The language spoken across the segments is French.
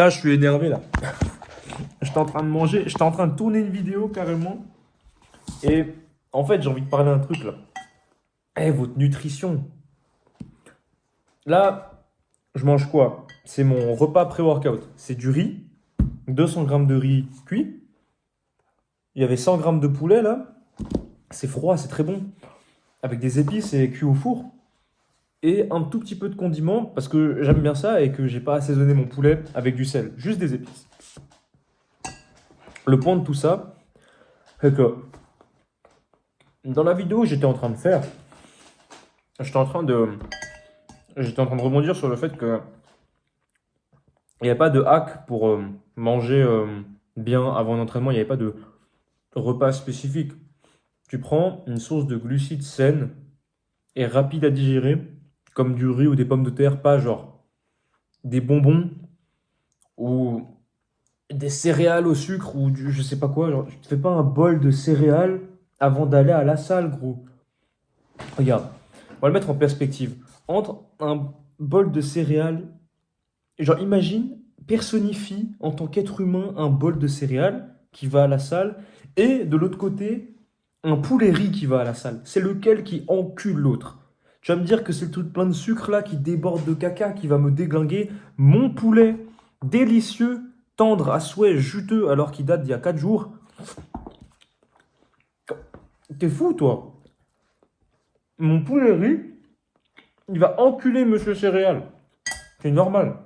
Là, je suis énervé là. J'étais en train de manger, j'étais en train de tourner une vidéo carrément. Et en fait, j'ai envie de parler d'un truc là. Eh, votre nutrition. Là, je mange quoi? C'est mon repas pré-workout. C'est du riz, 200 grammes de riz cuit. Il y avait 100 grammes de poulet là. C'est froid, c'est très bon. Avec des épices et cuit au four. Et un tout petit peu de condiments parce que j'aime bien ça et que j'ai pas assaisonné mon poulet avec du sel. Juste des épices. Le point de tout ça, c'est que dans la vidéo que j'étais en train de faire, j'étais en train de, j'étais en train de rebondir sur le fait que il n'y a pas de hack pour manger bien avant un entraînement. Il n'y avait pas de repas spécifique. Tu prends une source de glucides saine et rapide à digérer, comme du riz ou des pommes de terre, pas genre des bonbons ou des céréales au sucre ou du je sais pas quoi. Genre, tu te fais pas un bol de céréales avant d'aller à la salle, gros. Regarde, on va le mettre en perspective. Entre un bol de céréales, genre imagine, personnifie en tant qu'être humain un bol de céréales qui va à la salle et de l'autre côté, un poulet riz qui va à la salle. C'est lequel qui encule l'autre? Tu vas me dire que c'est le truc plein de sucre là qui déborde de caca qui va me déglinguer mon poulet délicieux, tendre à souhait, juteux alors qu'il date d'il y a 4 jours. T'es fou toi? Mon poulet riz, il va enculer Monsieur Céréales. C'est normal.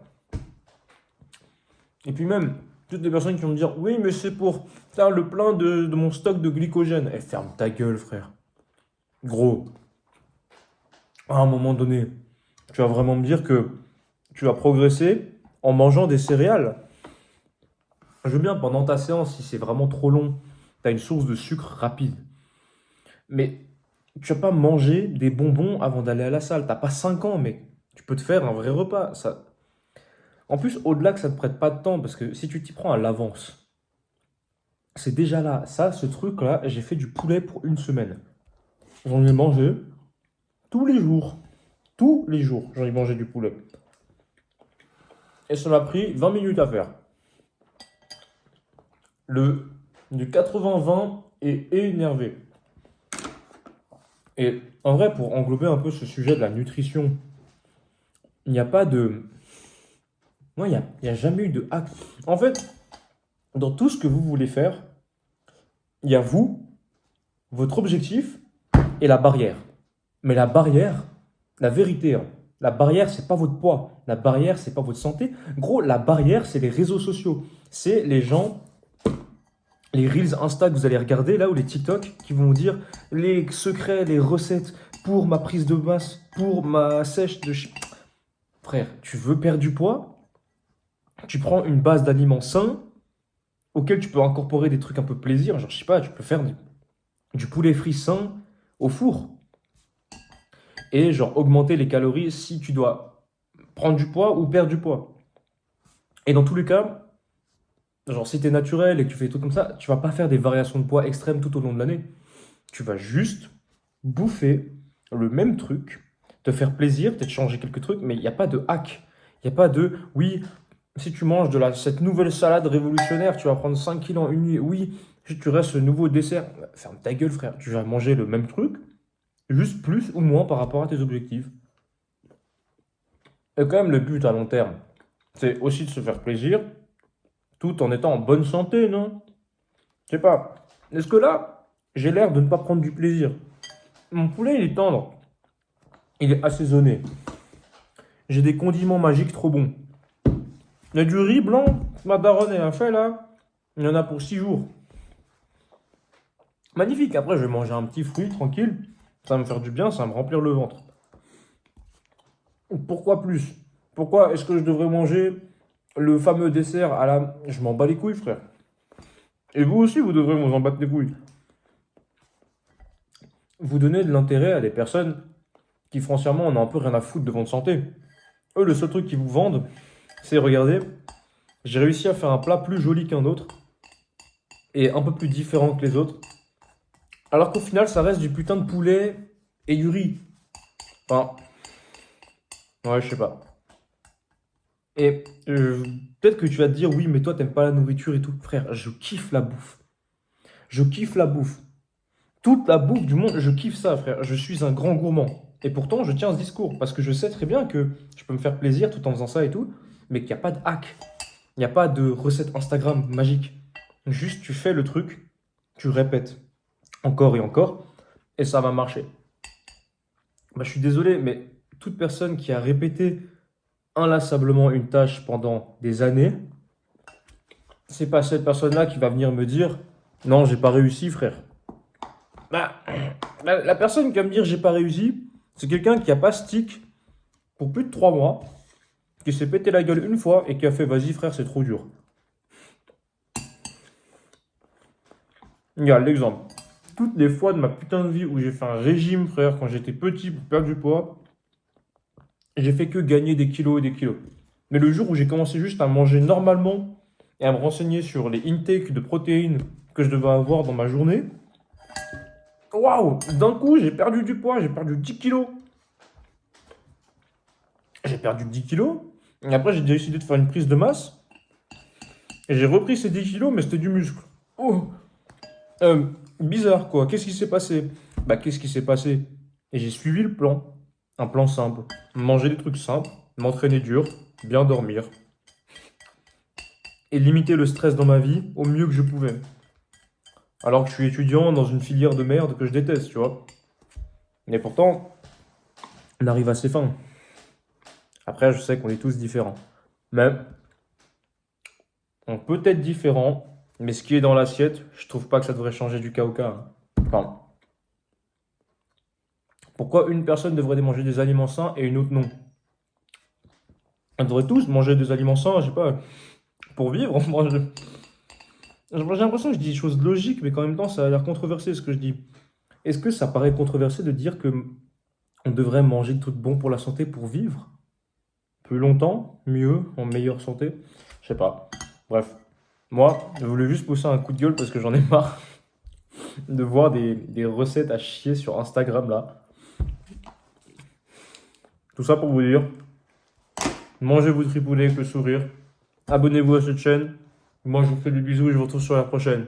Et puis même, toutes les personnes qui vont me dire, oui, mais c'est pour faire le plein de mon stock de glycogène. Eh, ferme ta gueule, frère. Gros, à un moment donné, tu vas vraiment me dire que tu vas progresser en mangeant des céréales. Je veux bien, pendant ta séance, si c'est vraiment trop long, tu as une source de sucre rapide. Mais tu vas pas manger des bonbons avant d'aller à la salle. T'as pas 5 ans, mec. Tu peux te faire un vrai repas. Ça... En plus, au-delà que ça te prête pas de temps, parce que si tu t'y prends à l'avance, c'est déjà là. Ça, ce truc-là, j'ai fait du poulet pour une semaine. J'en ai mangé tous les jours. Tous les jours, j'en ai mangé du poulet. Et ça m'a pris 20 minutes à faire. Le du 80-20 est énervé. Et en vrai, pour englober un peu ce sujet de la nutrition, il n'y a pas de... Moi, il y a jamais eu de hack. En fait, dans tout ce que vous voulez faire, il y a vous, votre objectif et la barrière. Mais la barrière, la vérité, hein, la barrière, c'est pas votre poids. La barrière, c'est pas votre santé. Gros, la barrière, c'est les réseaux sociaux. C'est les gens, les Reels Insta que vous allez regarder là ou les TikTok qui vont vous dire les secrets, les recettes pour ma prise de masse, pour ma sèche de... Frère, tu veux perdre du poids? Tu prends une base d'aliments sains auquel tu peux incorporer des trucs un peu plaisir. Genre, je sais pas, tu peux faire du poulet frit sain au four. Et genre augmenter les calories si tu dois prendre du poids ou perdre du poids. Et dans tous les cas, genre si tu es naturel et que tu fais des trucs comme ça, tu vas pas faire des variations de poids extrêmes tout au long de l'année. Tu vas juste bouffer le même truc, te faire plaisir, peut-être changer quelques trucs, mais il n'y a pas de hack. Il n'y a pas de oui, si tu manges cette nouvelle salade révolutionnaire, tu vas prendre 5 kilos en une nuit. Oui, si tu restes ce nouveau dessert, ferme ta gueule, frère. Tu vas manger le même truc, juste plus ou moins par rapport à tes objectifs. Et quand même, le but à long terme, c'est aussi de se faire plaisir, tout en étant en bonne santé, non? Je sais pas. Est-ce que là, j'ai l'air de ne pas prendre du plaisir? Mon poulet, il est tendre. Il est assaisonné. J'ai des condiments magiques trop bons. Il y a du riz blanc, ma daronne, elle a fait là. Il y en a pour 6 jours. Magnifique. Après, je vais manger un petit fruit tranquille. Ça va me faire du bien, ça va me remplir le ventre. Pourquoi plus? Pourquoi est-ce que je devrais manger le fameux dessert à la... Je m'en bats les couilles, frère. Et vous aussi, vous devrez vous en battre les couilles. Vous donnez de l'intérêt à des personnes qui, foncièrement, en ont un peu rien à foutre de votre santé. Eux, le seul truc qu'ils vous vendent, c'est, regardez, j'ai réussi à faire un plat plus joli qu'un autre et un peu plus différent que les autres. Alors qu'au final, ça reste du putain de poulet et du riz. Enfin, ouais, je sais pas. Et peut-être que tu vas te dire, oui, mais toi, t'aimes pas la nourriture et tout. Frère, je kiffe la bouffe. Je kiffe la bouffe. Toute la bouffe du monde, je kiffe ça, frère. Je suis un grand gourmand. Et pourtant, je tiens ce discours parce que je sais très bien que je peux me faire plaisir tout en faisant ça et tout, mais qu'il n'y a pas de hack. Il n'y a pas de recette Instagram magique. Juste, tu fais le truc, tu répètes encore et encore, et ça va marcher. Bah, je suis désolé, mais toute personne qui a répété inlassablement une tâche pendant des années, c'est pas cette personne-là qui va venir me dire non, j'ai pas réussi, frère. Bah, la personne qui va me dire j'ai pas réussi, c'est quelqu'un qui a pas stick pour plus de 3 mois, qui s'est pété la gueule une fois et qui a fait vas-y, frère, c'est trop dur. Regarde l'exemple. Toutes les fois de ma putain de vie où j'ai fait un régime, frère, quand j'étais petit pour perdre du poids, j'ai fait que gagner des kilos et des kilos. Mais le jour où j'ai commencé juste à manger normalement et à me renseigner sur les intakes de protéines que je devais avoir dans ma journée, waouh, d'un coup, j'ai perdu du poids, j'ai perdu 10 kilos. J'ai perdu 10 kilos. Et après, j'ai décidé de faire une prise de masse. Et j'ai repris ces 10 kilos, mais c'était du muscle. Oh, bizarre quoi. Qu'est-ce qui s'est passé? Bah, qu'est-ce qui s'est passé? Et j'ai suivi le plan. Un plan simple. Manger des trucs simples, m'entraîner dur, bien dormir. Et limiter le stress dans ma vie au mieux que je pouvais. Alors que je suis étudiant dans une filière de merde que je déteste, tu vois. Mais pourtant, on arrive à ses fins. Après, je sais qu'on est tous différents. Mais on peut être différent, mais ce qui est dans l'assiette, je trouve pas que ça devrait changer du cas au cas, hein. Enfin, pourquoi une personne devrait manger des aliments sains et une autre non? On devrait tous manger des aliments sains, je sais pas, pour vivre. Moi, j'ai l'impression que je dis des choses logiques, mais qu'en même temps, ça a l'air controversé ce que je dis. Est-ce que ça paraît controversé de dire que on devrait manger des trucs bons pour la santé pour vivre plus longtemps, mieux, en meilleure santé? Je sais pas. Bref, moi, je voulais juste pousser un coup de gueule parce que j'en ai marre de voir des recettes à chier sur Instagram là. Tout ça pour vous dire, mangez vous tripoulet avec le sourire. Abonnez-vous à cette chaîne. Moi, je vous fais des bisous et je vous retrouve sur la prochaine.